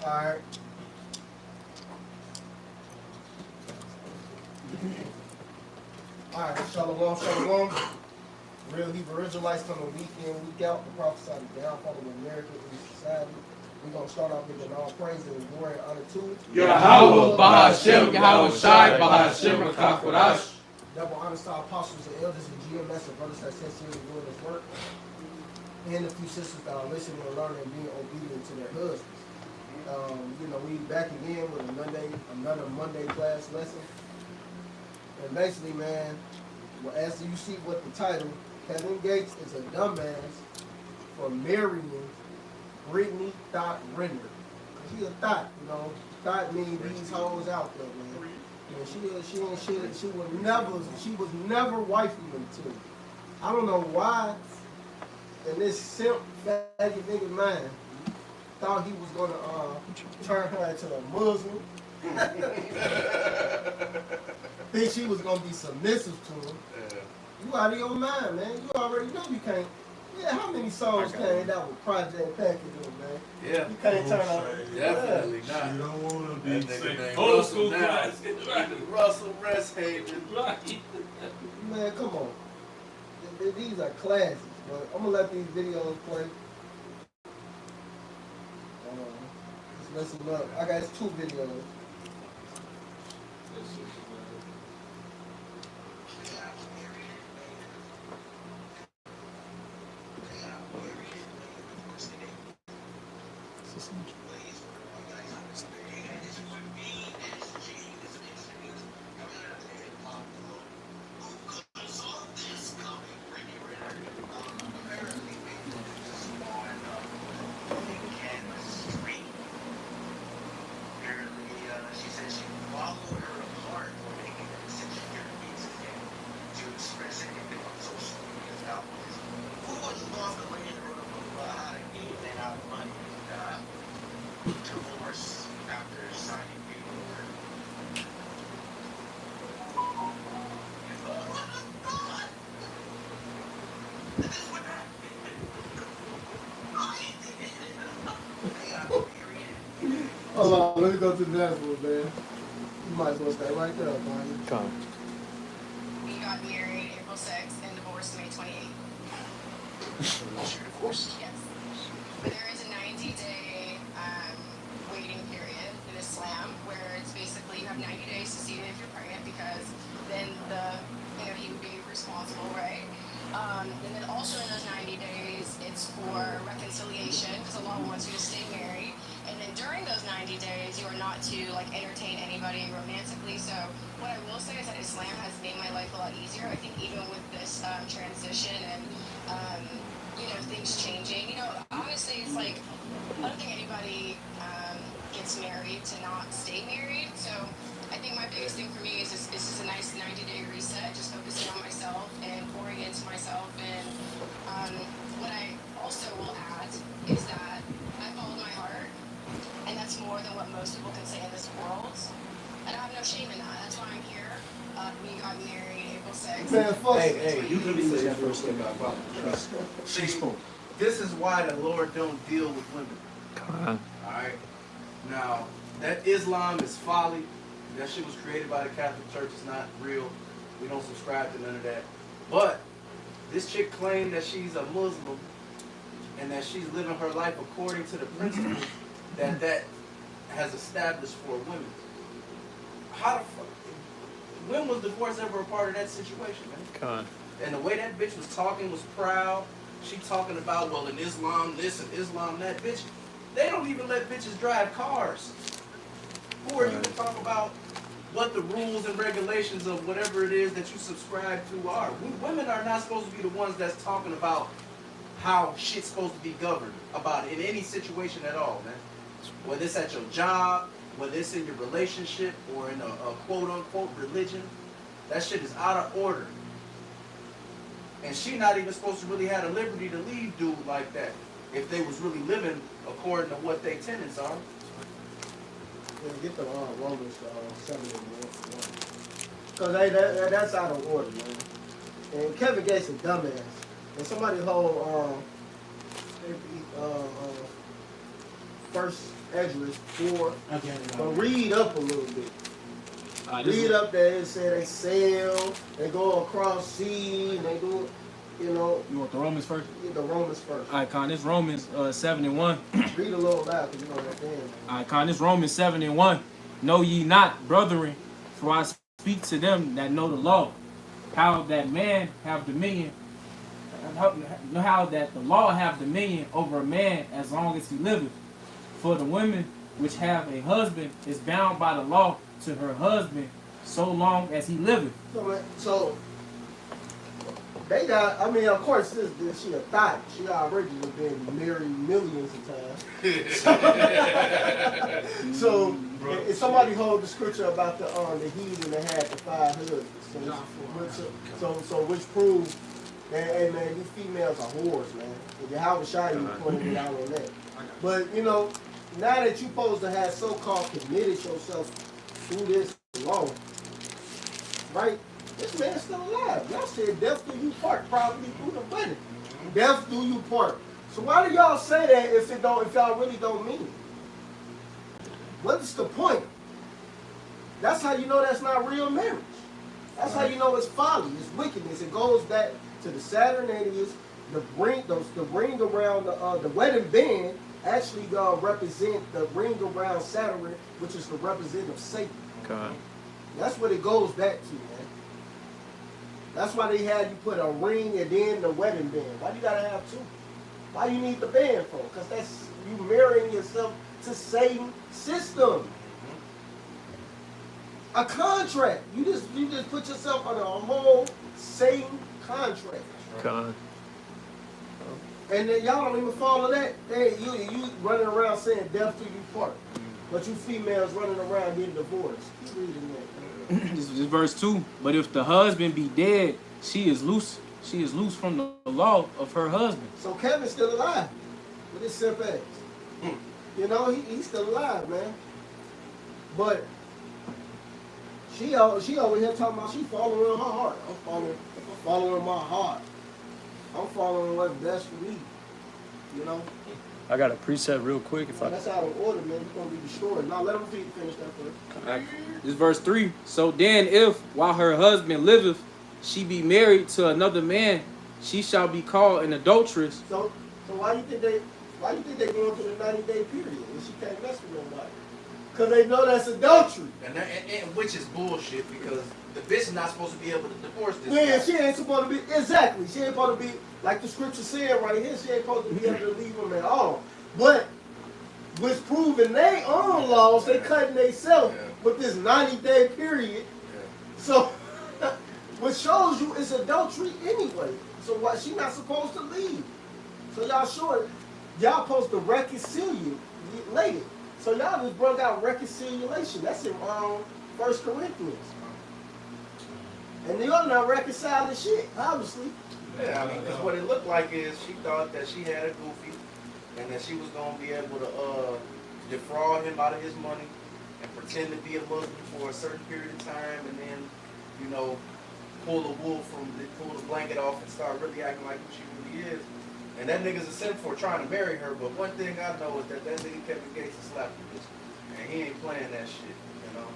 Alright. Alright, shalom, shalom. Real Hebrew Israelites come week in, week out to prophesy the downfall of America in society. We're going to start off with all praise and glory and honor to Yahweh, Bahashem, Yahweh Shai, Bahashem, Rakakwadash. double honor to our apostles and elders and GMS and brothers that sincerely doing this work. And a few sisters that are listening and learning and being obedient to their husbands. We back again with another Monday class lesson. And basically, man, well, as you see what the title, Kevin Gates is a dumbass for marrying Brittany Thot Renner. She's a thot, Thot means these hoes out there, man. She was never wifey material. I don't know why. And this simp faggot nigga man thought he was gonna turn her into a Muslim. Think she was gonna be submissive to him. Yeah. You out of your mind, man. You already know you can't. Yeah, how many songs came out with Project Package, man? Yeah. You can't turn on. Definitely not. You don't want to be named Russell now. Russell Resthaven. Right. Man, come on. These are classics, but I'm gonna let these videos play. Let's listen up. I got 2 videos. Hold on, let me go to the next one, man. You might as well stay right there, man. Come. We got married April 6th and divorced May 28th. Divorced? Yes. There is a 90-day waiting period in Islam where it's basically you have 90 days to see if you're pregnant because then he would be responsible, right? And then also in those 90 days, it's for reconciliation because Allah wants you to stay married. And then during those 90 days, you are not to entertain anybody romantically. So what I will say is that Islam has made my life a lot easier. I think even with this transition and things changing, honestly, it's like I don't think anybody gets married to not stay married. So I think my biggest thing for me is this is a nice 90-day reset, just focusing on myself and pouring into myself. And what I also will add is that I followed my heart. And that's more than what most people can say in this world. And I have no shame in that. That's why I'm here. We got married April 6th. Man, fuck. Hey, you can say that first thing about prophet. She spoke. This is why the Lord don't deal with women. Come on. Alright? Now, that Islam is folly. That shit was created by the Catholic Church. It's not real. We don't subscribe to none of that. But this chick claimed that she's a Muslim and that she's living her life according to the principles that has established for women. How the fuck? When was divorce ever a part of that situation, man? Come on. And the way that bitch was talking was proud. She talking about, well, in Islam this and Islam that. Bitch, they don't even let bitches drive cars. Who are you to talk about what the rules and regulations of whatever it is that you subscribe to are? Women are not supposed to be the ones that's talking about how shit's supposed to be governed about it in any situation at all, man. Whether it's at your job, whether it's in your relationship or in a quote-unquote religion, that shit is out of order. And she not even supposed to really have the liberty to leave dude like that if they was really living according to what their tenets are. Yeah, get the Romans 7 and 1. Because that's out of order, man. And Kevin Gates a dumbass. And somebody hold First Esdras 4, Okay. but read up a little bit. Read up there. It said they sail, they go across sea, and they do, you know. You want the Romans first? Get the Romans first. All right, Con, this Romans 7:1. Read a little loud because you don't understand. All right, Con, this Romans 7:1. Know ye not, brethren, for I speak to them that know the law, how that man have dominion, how that the law have dominion over a man as long as he liveth. For the women which have a husband is bound by the law to her husband so long as he liveth. So they got, I mean, of course, this she a thot. She already been married millions of times. So if somebody hold the scripture about the heathen that had the 5 husbands, so which proves that, hey man, these females are whores, man. And Yahweh Shai pointed it out on that. But you know, now that you supposed to have so-called committed yourself through this law, right? This man's still alive. Y'all said death do you part, probably through the wedding. Death do you part. So why do y'all say that if y'all really don't mean it? What's the point? That's how you know that's not real marriage. That's how you know it's folly, it's wickedness. It goes back to the Saturnalians, the ring around the wedding band actually represent the ring around Saturn, which is the representative of Satan. God. That's what it goes back to, man. That's why they had you put a ring and then the wedding band. Why you gotta have 2? Why you need the band for? Because that's you marrying yourself to Satan's system. A contract. You just put yourself under a whole Satan contract. God. And then y'all don't even follow that. Hey, you running around saying death to you part. But you females running around getting divorced. Keep reading that. This is verse 2. But if the husband be dead, she is loose. She is loose from the law of her husband. So Kevin's still alive with his simp ass. You know, he's still alive, man. But she over here talking about she following her heart. I'm following my heart. I'm following what's best for me. You know? I got a preset real quick. If I That's out of order, man. You're going to be destroyed. Now let him finish that first. This is verse 3. So then if, while her husband liveth, she be married to another man, she shall be called an adulteress. So why you think they going through the 90-day period and she can't mess with nobody? Because they know that's adultery. And which is bullshit because the bitch is not supposed to be able to divorce this Yeah, guy. she ain't supposed to be, exactly. She ain't supposed to be, like the scripture said right here, she ain't supposed to be able to leave him at all. But, what's proving their own laws, they cutting themselves with this 90-day period. So, what shows you it's adultery anyway. So why she not supposed to leave? So y'all sure, y'all supposed to reconcile later. So y'all just brought out reconciliation. That's in 1 Corinthians. And y'all not reconciling shit, obviously. Yeah, I mean, because what it looked like is she thought that she had a goofy and that she was going to be able to defraud him out of his money and pretend to be a Muslim for a certain period of time and then, you know, pull the blanket off and start really acting like who she really is. And that nigga's a sin for trying to marry her, but one thing I know is that nigga Kevin Gates is slapping bitch. And he ain't playing that shit, you know?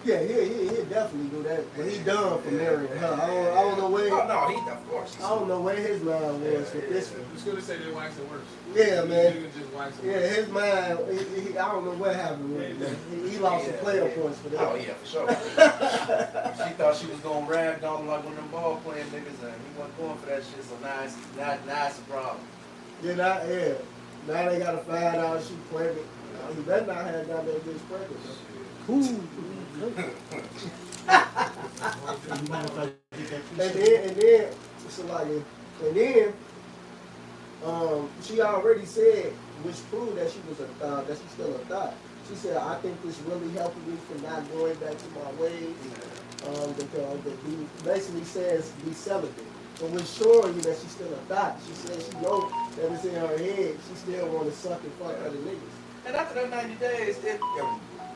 Yeah, he'll definitely do that. But he done for marrying her. I don't know where. Oh, no, he, of course. I don't know where his mind was with this one. It's gonna say they wax it worse. Yeah, man. You can just wax it Yeah, worse. his mind, I don't know what happened with him. He lost some player points for that. Oh, yeah, for sure. She thought she was going to ragdoll him like one of them ball playing niggas, and he wasn't going for that shit, so now it's a problem. Now they got to find out she pregnant. He better not have got that bitch pregnant. Ooh. and then, she already said, which proved that she was that she's still a thot. She said, I think this really helped me from not going back to my ways. Because he basically says be celibate. But when showing you that she's still a thot, she said she knows that it's in her head. She still want to suck and fuck other niggas. And after that 90 days,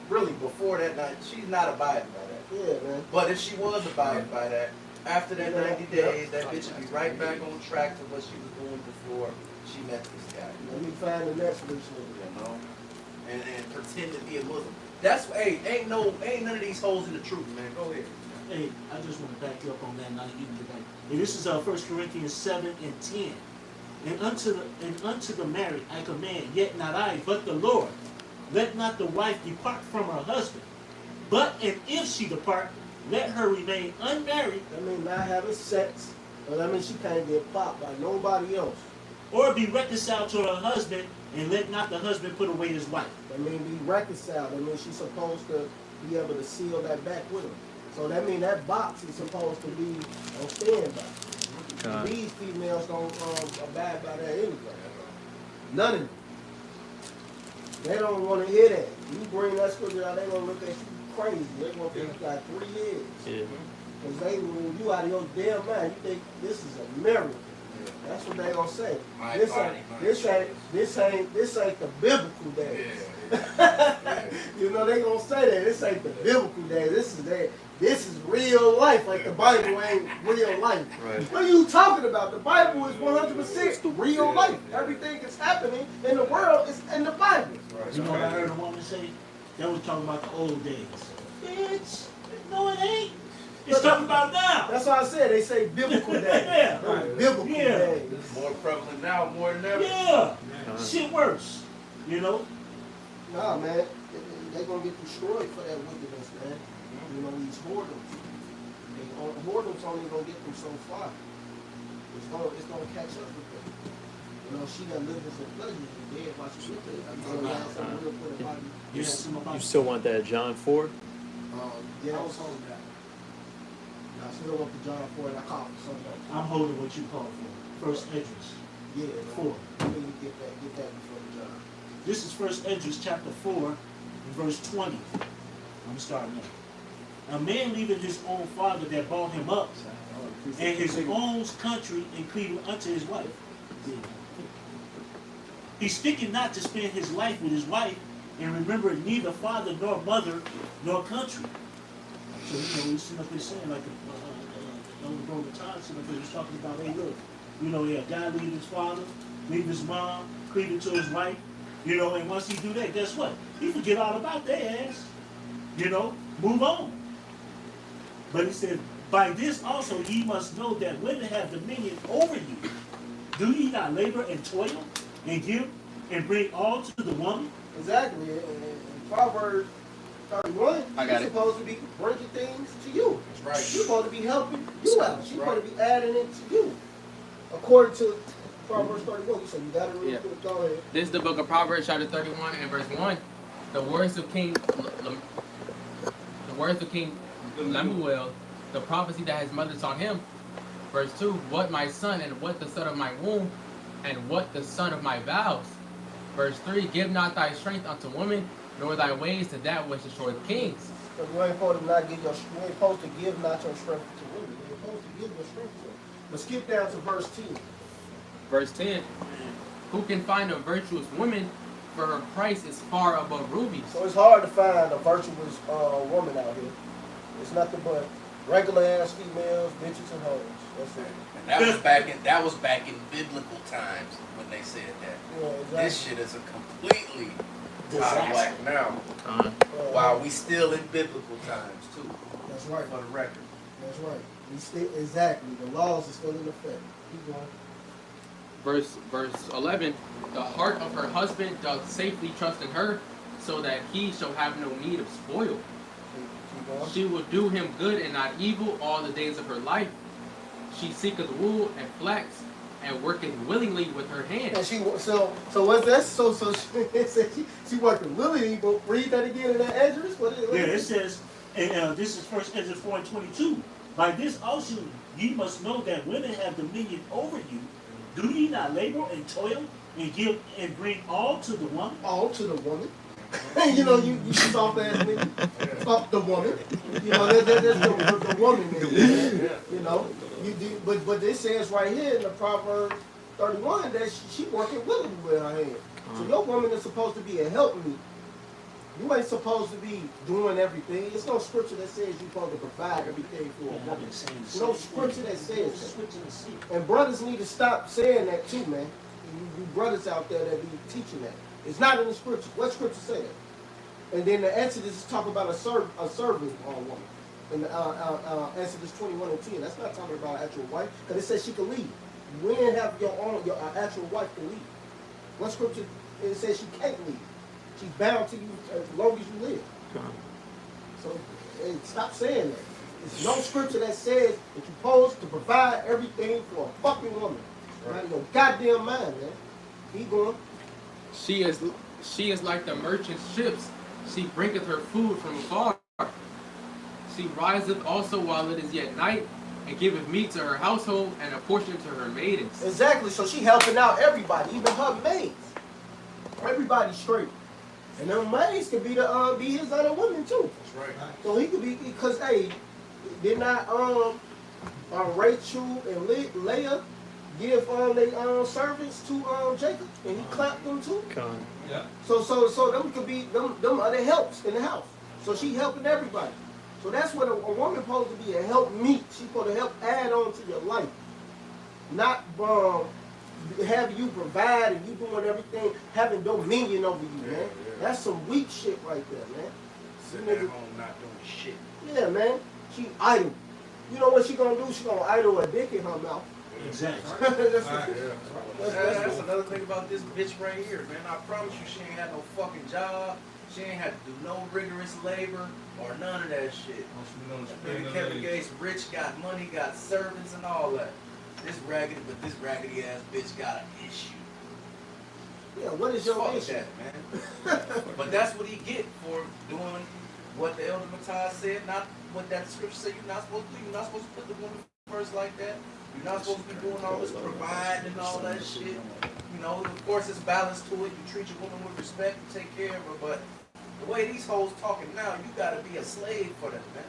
really before that night, she's not abiding by that. Yeah, man. But if she was abiding by that, after that 90 days, that bitch would be right back on track to what she was doing before she met this guy. find the next solution. You know, and pretend to be a Muslim. That's ain't none of these holes in the truth, man. Go ahead. Hey, I just want to back you up on that. Now you can get back. And this is 1 Corinthians 7:10. And unto the married I command, yet not I, but the Lord. Let not the wife depart from her husband. But and if she depart, let her remain unmarried. That means not having sex, but that means she can't get popped by nobody else. Or be reconciled to her husband, and let not the husband put away his wife. That means be reconciled. That means she's supposed to be able to seal that back with him. So that means that box is supposed to be on standby. God. These females don't abide by that anyway. None of them. They don't want to hear that. You bring that scripture out, they gonna look at you crazy. They gonna think you got 3 years. Yeah. Because they rule you out of your damn mind. You think this is a miracle. That's what they gonna say. This ain't the biblical days. You know they gonna say that. This ain't the biblical days. This is real life. Like the Bible ain't real life. Right. What are you talking about? The Bible is 100% real life. Everything that's happening in the world is in the Bible. You know what I heard a woman say? They was talking about the old days. Bitch, no it ain't. It's talking about now. That's why I said they say biblical days. Yeah. Biblical Yeah. days. More prevalent now, more than ever. Yeah. Shit worse. You know? Nah, man, they gonna get destroyed for that wickedness, man. You know, these whoredoms. Whoredoms only gonna get them so far. It's gonna catch up with them. You know, she done lived in pleasure. You dead while she lived it. I'm gonna have some real put about You, you. you still want that John 4? Yeah, I was holding that. I still want the John 4 and I call it something. I'm holding what you call for. First Esdras. Yeah, 4. We need to get that before the John. This is First Esdras chapter 4 and verse 20. I'm starting now. A man leaving his own father that brought him up, and his own country, and cleaving unto his wife. He sticketh not to spend his life with his wife, and remember neither father nor mother nor country. So we sit up there saying like on the Roman times, sit up there was talking about, hey look, a guy leave his father, leave his mom, cleaving to his wife, and once he do that, guess what? He forget all about their ass. Move on. But he said, by this also ye must know that women have dominion over you. Do ye not labor and toil and give and bring all to the woman? Exactly. In Proverbs 31, she's supposed to be bringing things to you. That's right. She's supposed to be helping you out. She's supposed to be adding it to you. According to Proverbs 31, you said you got it really good. Go ahead. This is the book of Proverbs, chapter 31 and verse 1. The words of King Lemuel, the prophecy that his mother taught him. Verse 2, what my son, and what the son of my womb, and what the son of my vows. Verse 3, give not thy strength unto women, nor thy ways to that which destroyeth kings. Because you ain't supposed to not give you ain't supposed to give not your strength to women. You're supposed to give your strength to them. But skip down to verse 10. Verse 10, who can find a virtuous woman, for her price is far above rubies. So it's hard to find a virtuous woman out here. It's nothing but regular ass females, bitches and hoes. That's it. And that was back in biblical times when they said that. Yeah, exactly. This shit is a completely out of whack now. While we still in biblical times too. That's right. For the record. That's right. Exactly. The laws are still in effect. Keep going. Verse 11, the heart of her husband doth safely trust in her, so that he shall have no need of spoil. Keep going. She will do him good and not evil all the days of her life. She seeketh wool and flax, and worketh willingly with her hands. And so what's that? So she working willingly. But read that again in that address. It says, and this is First Esdras 4 and 22. By this also ye must know that women have dominion over you. Do ye not labor and toil and give and bring all to the woman? All to the woman. you soft ass nigga. Fuck the woman. That's the woman nigga. You do, but it says right here in the Proverbs 31 that she working willingly with her hand. So your woman is supposed to be a helpmeet. You ain't supposed to be doing everything. It's no scripture that says you're supposed to provide everything for a woman. No scripture that says that. And brothers need to stop saying that too, man. you brothers out there that be teaching that. It's not in the scripture. What scripture say that? And then the Exodus is talking about a servant woman. In Exodus 21:10. That's not talking about an actual wife, because it says she can leave. When have your actual wife to leave? What scripture it says she can't leave? She's bound to you as long as you live. So hey, stop saying that. There's no scripture that says that you're supposed to provide everything for a fucking woman. Right? Your goddamn mind, man. Keep going. She is like the merchant ships. She bringeth her food from afar. She riseth also while it is yet night, and giveth meat to her household and a portion to her maidens. Exactly. So she helping out everybody, even her maids. Everybody straight. And them maids could be his other women too. That's right. So he could be, because hey, did not Rachel and Leah give their servants to Jacob, and he clapped them too. Con. Yeah. So them could be them other helps in the house. So she helping everybody. So that's what a woman supposed to be, a help meet. She's supposed to help add on to your life, not have you provide and you doing everything, having dominion over you, man. That's some weak shit right there, man. Sitting at home not doing shit. Yeah, man. She idle. You know what she gonna do? She gonna idle a dick in her mouth. Exactly. That's another thing about this bitch right here, man. I promise you, she ain't had no fucking job. She ain't had to do no rigorous labor or none of that shit. Nigga Kevin Gates rich, got money, got servants and all that. This raggedy ass bitch got an issue. Yeah, what is your Fuck issue? that, man. But that's what he get for doing what the Elder Matthias said, not what that scripture said you're not supposed to do. You're not supposed to put the woman first like that. You're not supposed to be doing all this providing and all that shit. You know, of course it's balance to it. You treat your woman with respect, you take care of her, but the way these hoes talking now, you gotta be a slave for them, man.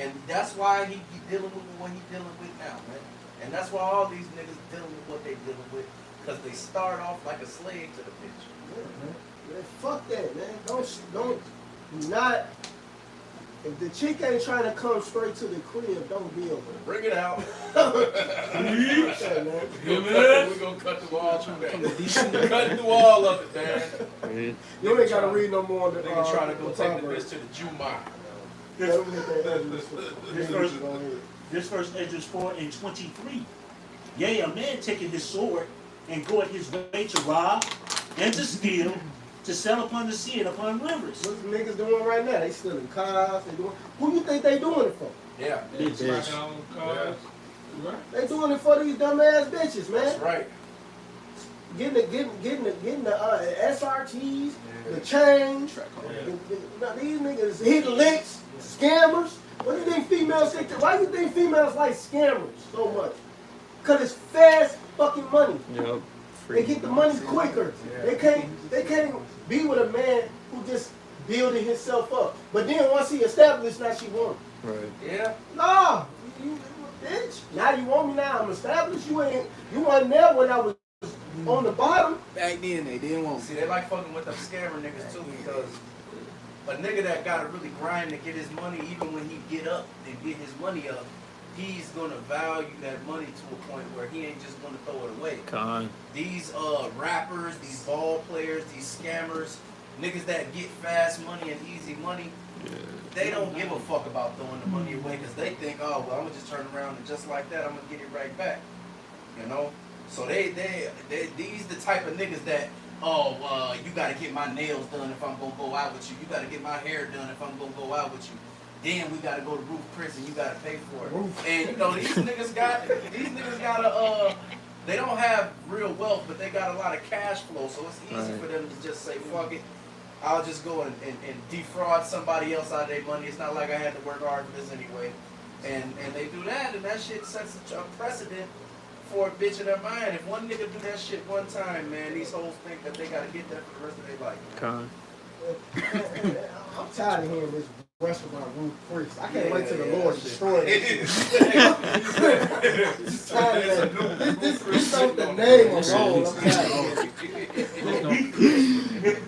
And that's why he dealing with what he dealing with now, man. And that's why all these niggas dealing with what they dealing with, because they start off like a slave to the bitch. Yeah, man. Fuck that, man. Do not. If the chick ain't trying to come straight to the crib, don't deal with her. Bring it out. Fuck that, man. We're gonna cut through all of that. Cut through all of it, man. You ain't gotta read no more. Nigga trying to go take the bitch to the Juma. This verse enters 4:23. Yea, a man taking his sword and going his way to rob and to steal, to sell upon the sea and upon rivers. What's the niggas doing right now? They stealing cars. They doing. Who you think they doing it for? Yeah. Bitch. They doing it for these dumb ass bitches, man. That's right. Getting the SRTs, the chains. These niggas hitting licks, scammers. What do you think females think? Why do you think females like scammers so much? Cause it's fast fucking money. Yep. They get the money quicker. They can't be with a man who just building himself up. But then once he established, now she want him. Right. Yeah. Nah, you bitch. Now you want me now. I'm established. You wasn't there when I was on the bottom. Back then they didn't want. See, they like fucking with them scammer niggas too, because a nigga that gotta really grind to get his money, even when he get up and get his money up, he's gonna value that money to a point where he ain't just gonna throw it away. Con. These rappers, these ball players, these scammers, niggas that get fast money and easy money, they don't give a fuck about throwing the money away, because they think, oh well, I'm gonna just turn around and just like that, I'm gonna get it right back. You know? So these the type of niggas that, you gotta get my nails done if I'm gonna go out with you. You gotta get my hair done if I'm gonna go out with you. Then we gotta go to Roof Chris and you gotta pay for it. And you know, these niggas got they don't have real wealth, but they got a lot of cash flow, so it's easy for them to just say, fuck it, I'll just go and defraud somebody else out of their money. It's not like I had to work hard for this anyway. And they do that, and that shit sets a precedent for a bitch in their mind. If one nigga do that shit one time, man, these hoes think that they gotta get that for the rest of their life. Con. I'm tired of hearing this restaurant Roof Chris. I can't wait till the Lord destroy it. This ain't the name alone. I'm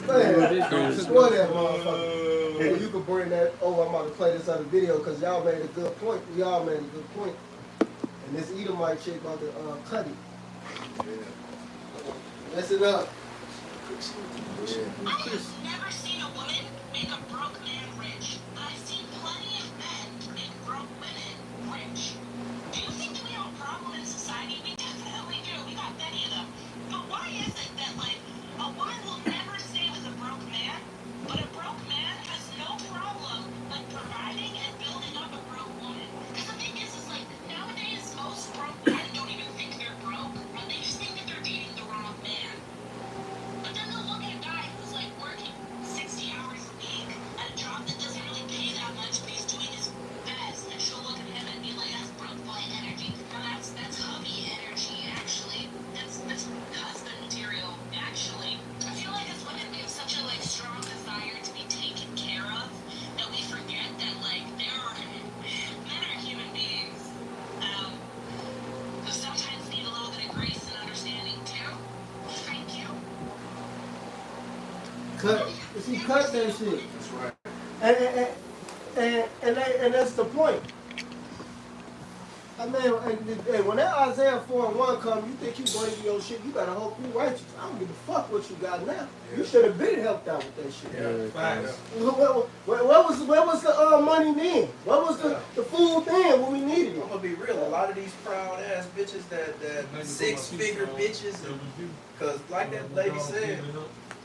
tired of it. Destroy that motherfucker. So you can bring that. Oh, I'm about to play this other video because y'all made a good point. Y'all made a good point. And this Edomite chick about to cut it. Mess it up. I have never seen a woman make a broke man rich, but I've seen plenty of men make broke women rich. Do you think that we have a problem in society? We definitely do. We got many of them. But why is it that, like, a woman will never stay with a broke man, but a broke man has no problem, like, providing and building up a broke woman? Because the thing is like, nowadays, most broke men don't even think they're broke, but they just think that they're dating the wrong man. But then they'll look at a guy who's like working 60 hours a week at a job that doesn't really pay that much, but he's doing his best, and she'll look at him and be like, "That's broke boy energy." No, that's hubby energy. Actually, that's husband material. Actually, I feel like as women we have such a like strong desire to be taken care of that we forget that like men are human beings. Who sometimes need a little bit of grace and understanding too. Thank you. Cut. See, cut that shit. That's right. And that's the point. I mean, and when that Isaiah 4:1 comes, you think you going to your shit, you better hope you righteous. I don't give a fuck what you got now. You should have been helped out with that shit. Yeah, facts. Where was the money then? What was the food then when we needed I'm it? gonna be real. A lot of these proud ass bitches that 6-figure bitches, cause like that lady said,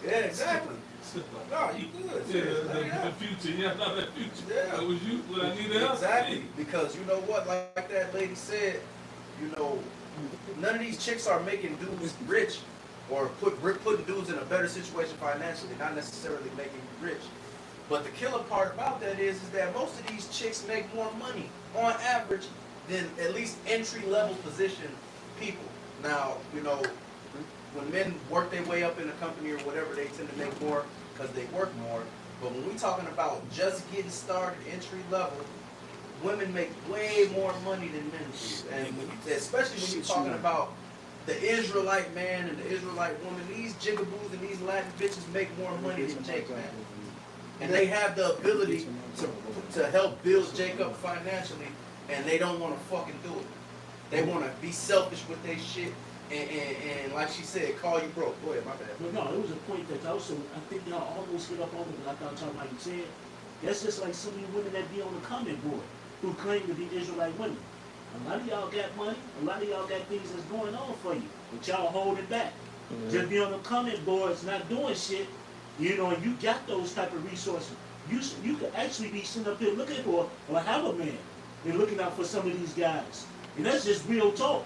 yeah, exactly. No, you good. The future, yeah, not the future. Yeah. That was you, what I needed help. Exactly, because you know what, like that lady said, you know, none of these chicks are making dudes rich or putting dudes in a better situation financially, not necessarily making you rich. But the killer part about that is that most of these chicks make more money on average than at least entry-level position people. Now, you know, when men work their way up in a company or whatever, they tend to make more because they work more. But when we're talking about just getting started, entry level, women make way more money than men do. And especially when you're talking about the Israelite man and the Israelite woman, these jigaboos and these Latin bitches make more money than Jake, man. And they have the ability to help build Jake up financially, and they don't want to fucking do it. They want to be selfish with their shit. And like she said, call you broke. Go ahead, my bad. But no, it was a point that also, I think y'all almost hit up on it, but I thought y'all like you said, that's just like some of you women that be on the comment board who claim to be Israelite women. A lot of y'all got money, a lot of y'all got things that's going on for you, but y'all holding back. Just be on the comment boards not doing shit, you know, and you got those type of resources. You could actually be sitting up here looking for or have a man and looking out for some of these guys. And that's just real talk.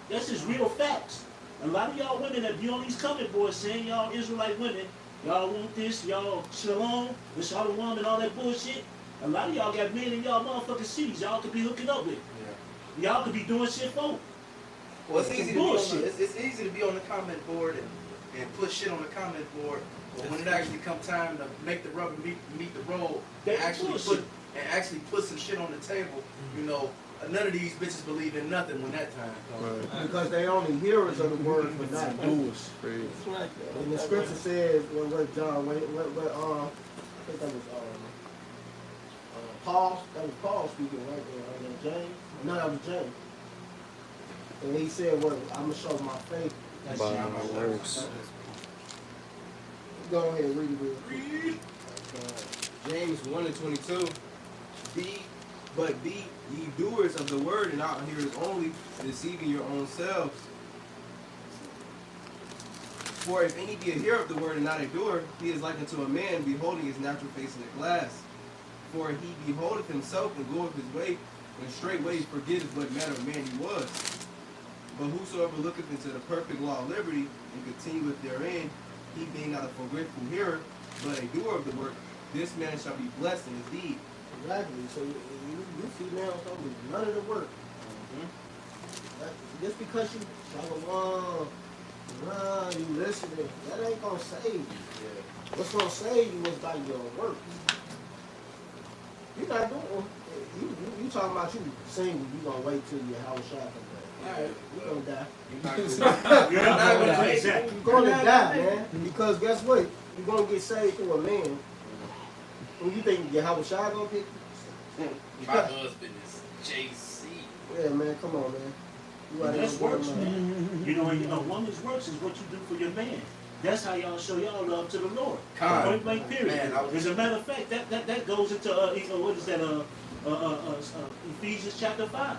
That's just real facts. A lot of y'all women that be on these comment boards saying y'all Israelite women, y'all want this, y'all shalom, the shalom and all that bullshit. A lot of y'all got men in y'all motherfucking cities y'all could be hooking up with. Yeah. Y'all could be doing shit for. Well, it's easy it's easy to be on the comment board and put shit on the comment board, but when it actually comes time to make the rubber meet the road, and actually put some shit on the table, you know, none of these bitches believe in nothing when that time comes. Right. Because they only hearers of the word, but not doers. And the scripture says, what John, I think that was Paul. That was Paul speaking right there. James. No, that was James. And he said, "Well, I'm gonna show my faith by my works." Go ahead, read it. Read. James 1:22. But be ye doers of the word and not hearers only, deceiving your own selves. For if any be a hearer of the word and not a doer, he is like unto a man beholding his natural face in a glass. For he beholdeth himself and goeth his way, and straightway forgetteth what manner of man he was. But whosoever looketh into the perfect law of liberty, and continueth therein, he being not a forgetful hearer, but a doer of the work, this man shall be blessed in his deed. Exactly. So you females don't do none of the work. Just because you you listening, that ain't gonna save you. Yeah. What's gonna save you is by your work. You're not doing. You talking about you single? You gonna wait till your house shot comes back? Alright, you gonna die. You're gonna die, man. Because guess what? You're gonna get saved through a man. When you think your house shot gonna pick you? My husband is JC. Yeah, man. Come on, man. You And right that's on board, works, man. You know, and a woman's works is what you do for your man. That's how y'all show y'all love to the Lord. Con. Point blank period. Man, I was- As a matter of fact, that goes into what is that? Ephesians chapter 5.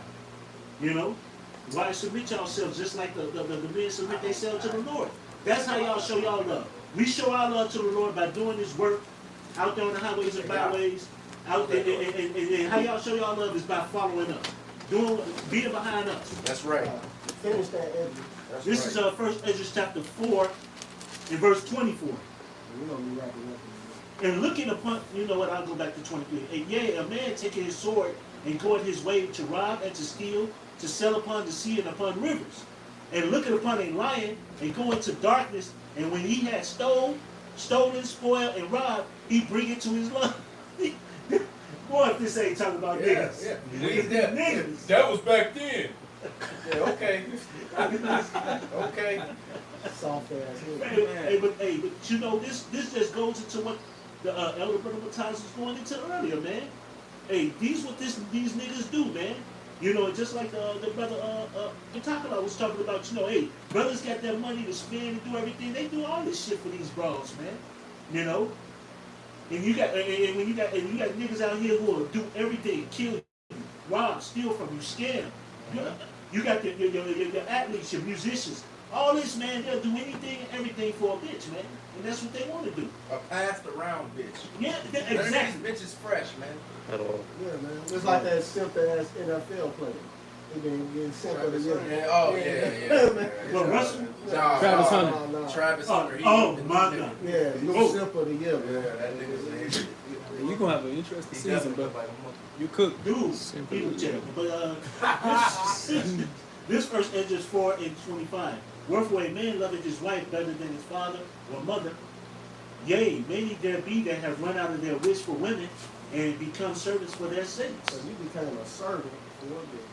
You know, why submit yourselves just like the men submit themselves to the Lord. That's how y'all show y'all love. We show our love to the Lord by doing this work out there on the highways and byways. Out there, and how y'all show y'all love is by following us, being behind us. That's right. Finish that, Edwin. That's This right. is First Ezra chapter 4 and verse 24. We're gonna be wrapping up. And looking upon, you know what, I'll go back to 23. And yea, a man taking his sword and going his way to rob and to steal, to sell upon the sea and upon rivers. And looking upon a lion and go into darkness, and when he had stolen, spoiled, and robbed, he bring it to his love. Boy, if this ain't talking about niggas. Yeah. Niggas. That was back then. Yeah, okay. Okay. Soft ass head. Hey, but you know, this just goes into what the Elder Brother Matthias was going into earlier, man. Hey, these niggas do, man. You know, just like the brother Takala was talking about, you know, hey, brothers got their money to spend and do everything. They do all this shit for these bros, man. You know? And you got niggas out here who will do everything, kill you, rob, steal from you, scam. You got your athletes, your musicians. All this, man, they'll do anything and everything for a bitch, man. And that's what they want to do. A passed around bitch. Yeah, None of exactly. these bitches fresh, man. Yeah, man. It's like that simple ass NFL player. He been getting simple to get. Yeah, oh, yeah. Well, Russell? Travis Hunter. No. Travis Hunter. Oh, my God. Yeah, no simple to get, Yeah, man. that nigga's You gonna have an interesting he season, definitely bro. look like a monkey. You cook. Dude, Simple. he was jail. But this verse enters 4 and 25. Wherefore a man loveth his wife better than his father or mother. Yea, many there be that have run out of their wish for women and become servants for their sakes. So you became a servant for a bitch.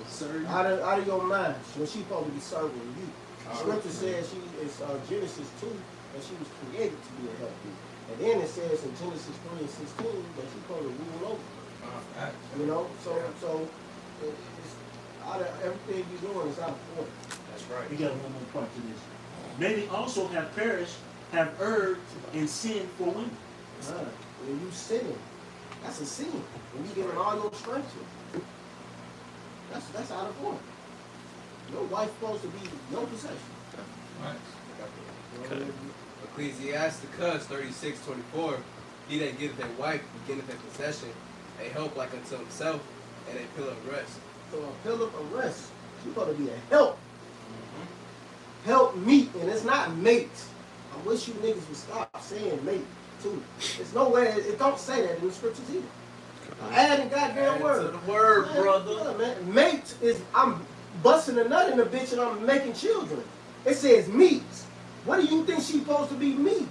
Sir. Out of your mind, when she supposed to be serving you. The scripture says it's Genesis 2 that she was created to be a helpmeet. And then it says in Genesis 3 and 16 that she's supposed to rule over. You know, so it's out of everything you're doing is out of order. That's right. We got one more part to this. Many also have perished, have erred, and sinned for women. When you sinning, that's a sin. When you giving all your strength to it. That's out of order. Your wife's supposed to be your possession. Ecclesiasticus 36:24. He that getteth a wife beginneth a possession, a help like unto himself, and a pillar of rest. So a pillar of rest, she's supposed to be a help. Help meet, and it's not mate. I wish you niggas would stop saying mate too. There's no way it don't say that in the scriptures either. Add goddamn Add word. to the word, Man, brother. yeah, man. Mate is I'm busting a nut in the bitch and I'm making children. It says meat. What do you think she's supposed to be meeting?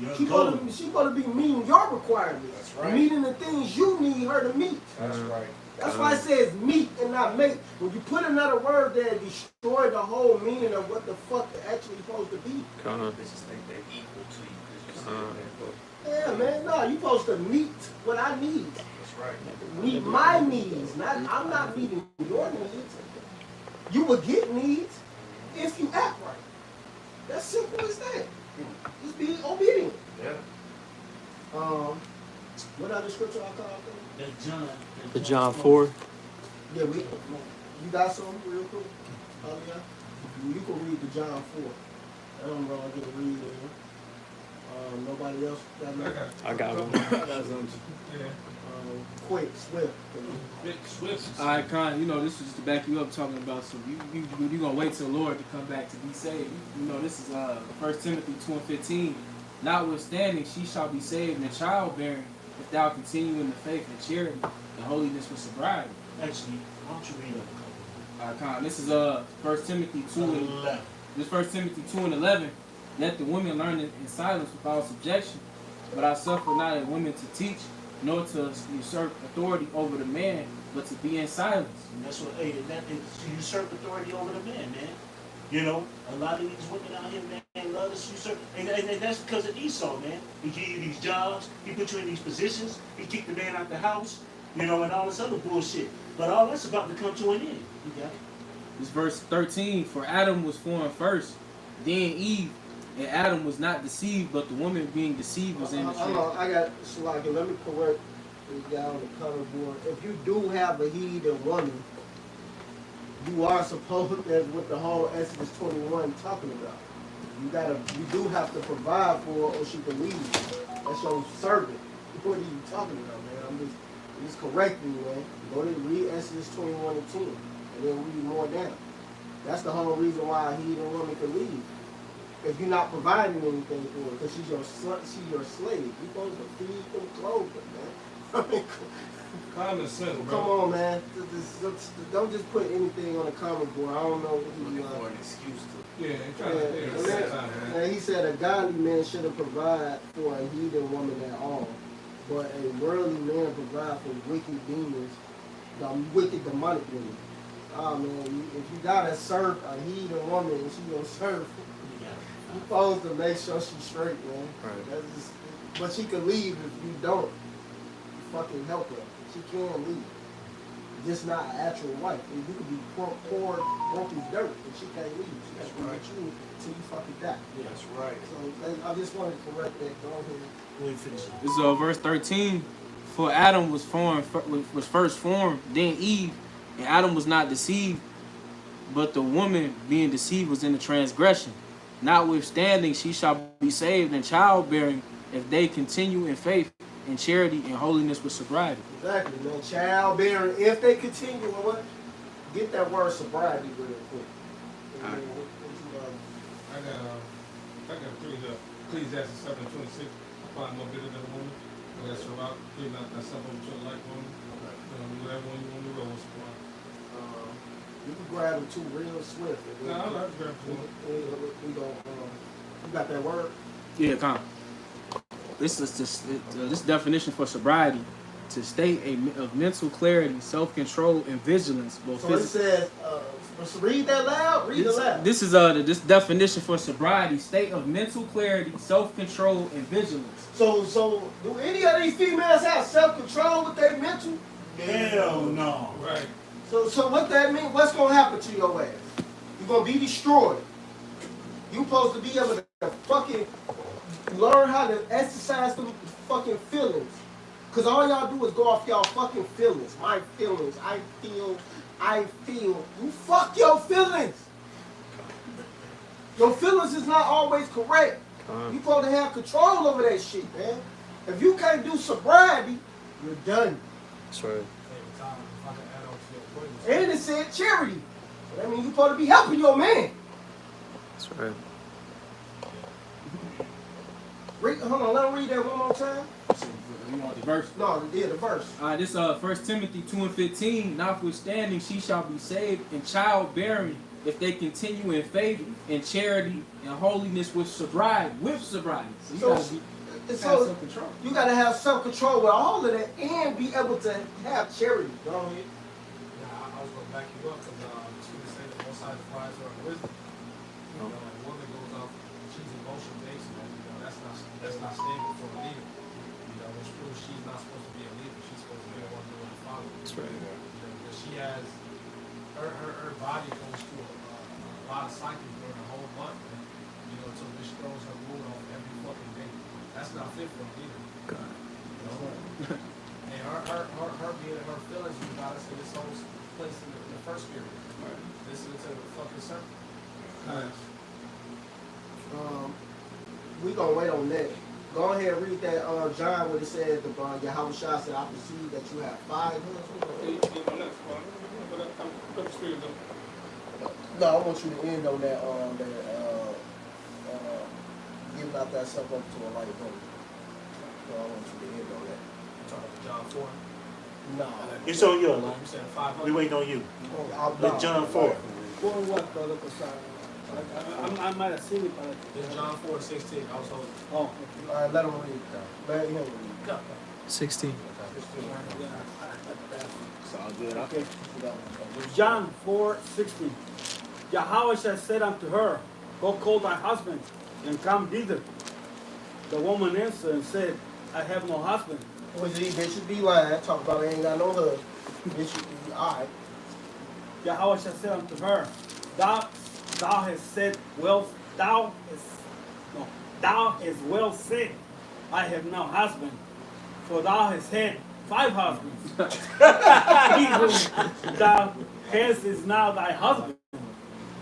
You're She's golden. supposed to be meeting your requirements. That's right. Meeting the things you need her to meet. That's right. That's why it says meet and not mate. When you put another word there, it destroy the whole meaning of what the fuck they're actually supposed to be. Bitches think they're equal to you because you said that. Yeah, man, no, you supposed to meet what I need. That's right. Meet my needs. I'm not meeting your needs. You will get needs if you act right. That's simple as that. Just be obedient. Yeah. What other scripture I call it? The John 4. Yeah, you got some real quick? Oh yeah. You can read the John 4. I don't know. I get to read it. Nobody else got me? I got one. Yeah. Quick, swift. Big Swift. All right, Con, you know, this is just to back you up talking about some, you going to wait till the Lord to come back to be saved. You know, this is 1 Timothy 2:15. Notwithstanding, she shall be saved in childbearing if thou continue in the faith and charity and holiness with sobriety. Actually, why don't you read up a couple? All right, Con, this is 1 Timothy 2 and 11. This 1 Timothy 2 and 11. Let the women learn in silence without subjection, but I suffer not a woman to teach, nor to usurp authority over the man, but to be in silence. And that's what, hey, that is to usurp authority over the man, man. You know, a lot of these women out here, man, love to usurp. And that's because of Esau, man. He give you these jobs, he put you in these positions, he kicked the man out the house, you know, and all this other bullshit. But all that's about to come to an end. You got it? This verse 13. For Adam was formed first, then Eve, and Adam was not deceived, but the woman being deceived was in the tree. I got Salaki. Let me correct this guy on the color board. If you do have a heathen woman, you are supposed, as with the whole Exodus 21 talking about. You do have to provide for her or she can leave. That's your servant. What are you talking about, man? I'm just correcting you, man. Go to read Exodus 21 and 10, and then read more down. That's the whole reason why a heathen woman can leave. If you're not providing anything for her, because she's your slave. You're supposed to feed them, clothe them, man. I mean, Common sense, bro. come on, man. Don't just put anything on the comment board. I don't know what Looking for an excuse to. Yeah, they trying to Yeah, at the same time, man. and he said a godly man shouldn't provide for a heathen woman at all, but a worldly man provide for wicked demons, the wicked demonic women. Oh man, if you gotta serve a heathen woman and she gonna serve, you supposed to make sure she's straight, man. Right. That's just, but she can leave if you don't. You fucking help her. She can leave. Just not an actual wife. And you could be poor, broke as dirt, and she can't leave. She got to be with you until you fucking die. That's right. So I just wanted to correct that. Go ahead. Wait, finish it. This is verse 13. For Adam was first formed, then Eve, and Adam was not deceived, but the woman being deceived was in the transgression. Notwithstanding, she shall be saved in childbearing if they continue in faith, in charity, and holiness with sobriety. Exactly, man. Childbearing, if they continue, what? Get that word sobriety real quick. I got three here. Ecclesiastes 7:26. Find no bitter than a woman. That's about clean out that stuff over to a light woman. Whatever one you want to roll with. You can grab them too real swift. No, I'm not grabbing two. You got that word? Yeah, come. This is just this definition for sobriety: to state of mental clarity, self-control, and vigilance. Both So it says, read that loud. Read it loud. This is this definition for sobriety: state of mental clarity, self-control, and vigilance. So do any of these females have self-control with their mental? Hell no. Right. So what that mean? What's gonna happen to your ass? You're gonna be destroyed. You supposed to be able to fucking learn how to exercise them fucking feelings. Cause all y'all do is go off y'all fucking feelings. My feelings. I feel. You fuck your feelings. Your feelings is not always correct. You supposed to have control over that shit, man. If you can't do sobriety, you're done. That's right. And it said charity. So that means you supposed to be helping your man. That's right. Hold on, let me read that one more time. You want the verse? No, yeah, the verse. This 1 Timothy 2:15. Notwithstanding, she shall be saved in childbearing if they continue in faith, in charity, and holiness with sobriety. So you gotta have self-control. You gotta have self-control with all of that and be able to have charity. Go ahead. I was gonna back you up because students say that both sides of prize are wisdom. You know, like a woman goes off, she's emotion based, and that's not stable for a leader. You know, which proves she's not supposed to be a leader. She's supposed to be the one doing the following. That's right. You know, because she has her body goes through a lot of cycles during the whole month, and, you know, so this throws her mood off every fucking day. That's not fit for a leader. God. You know? And her being in her feelings, you got us in this whole place in the first period. Right. Listening to the fucking sermon. Nice. We gonna wait on that. Go ahead and read that John where it says the Yahweh Shah said, I perceive that you have 5 husbands. No, I want you to end on that giving out that stuff up to a light woman. So I want you to end on that. John 4. No. It's on your line. You said 500. We waiting on you. No. Let John 4. I might have seen it, but It's John 4:16. I was holding. oh, All right, let him read. Let him read. 16. It's all good. Okay. John 4:16. Yahweh shall said unto her, Go call thy husband and come thither. The woman answered and said, I have no husband. Was he bitch be lying? Talk about I ain't got no husband. Bitch be alright. Yahweh shall say unto her, Thou hast said well, thou hast well said, I have no husband, for thou hast had 5 husbands. He whom thou hast is now thy husband.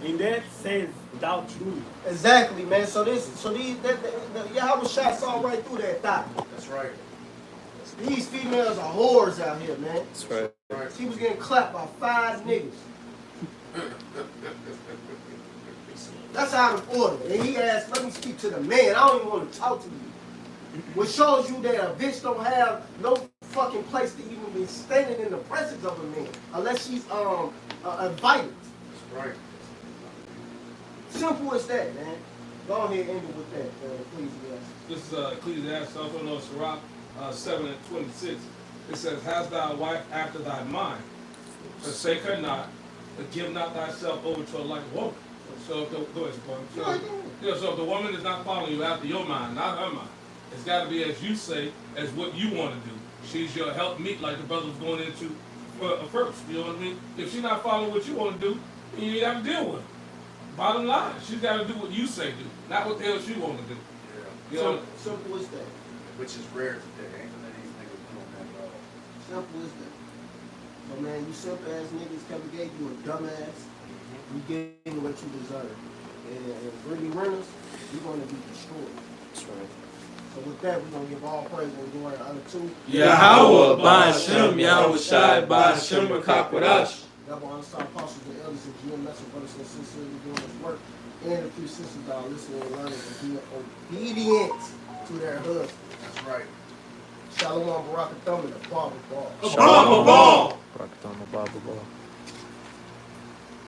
And that says thou truly. Exactly, man. So Yahweh shot saw right through that thought. That's right. These females are whores out here, man. That's right. She was getting clapped by 5 niggas. That's out of order. And he asked, let me speak to the man. I don't even want to talk to you. Which shows you that a bitch don't have no fucking place to even be standing in the presence of a man unless she's invited. That's right. Simple as that, man. Go ahead and end it with that, please, yes. This is Ecclesiastes, also known as Sirach 7:26. It says, "Hast thou a wife after thy mind? Forsake her not, but give not thyself over to a like woman." So if the, go ahead, so if the woman is not following you after your mind, not her mind, it's got to be as you say, as what you want to do. She's your help meet, like the brother was going into first. You know what I mean? If she's not following what you want to do, then you have to deal with her. Bottom line, she's got to do what you say do, not what the hell she want to do. Yeah. You know? Simple as that. Which is rare today. Ain't none of these niggas doing that at all. Simple as that. So, man, you simple ass niggas Kevin gave you a dumbass. You getting what you deserve. And Brittany Renners, you're going to be destroyed. That's right. So with that, we're going to give all praise and glory and honor to Yahweh, Ba'ashem, Yahweh Shai, Ba'ashem, Rakakwadash. Double honor to our apostles and elders and GMS and brothers and sisters who are doing this work. And the few sisters that are listening and learning and being obedient to their husbands. That's right. Shalom, Baraka Thumb, and the Baba Ball. Baba Ball. Baba Ball.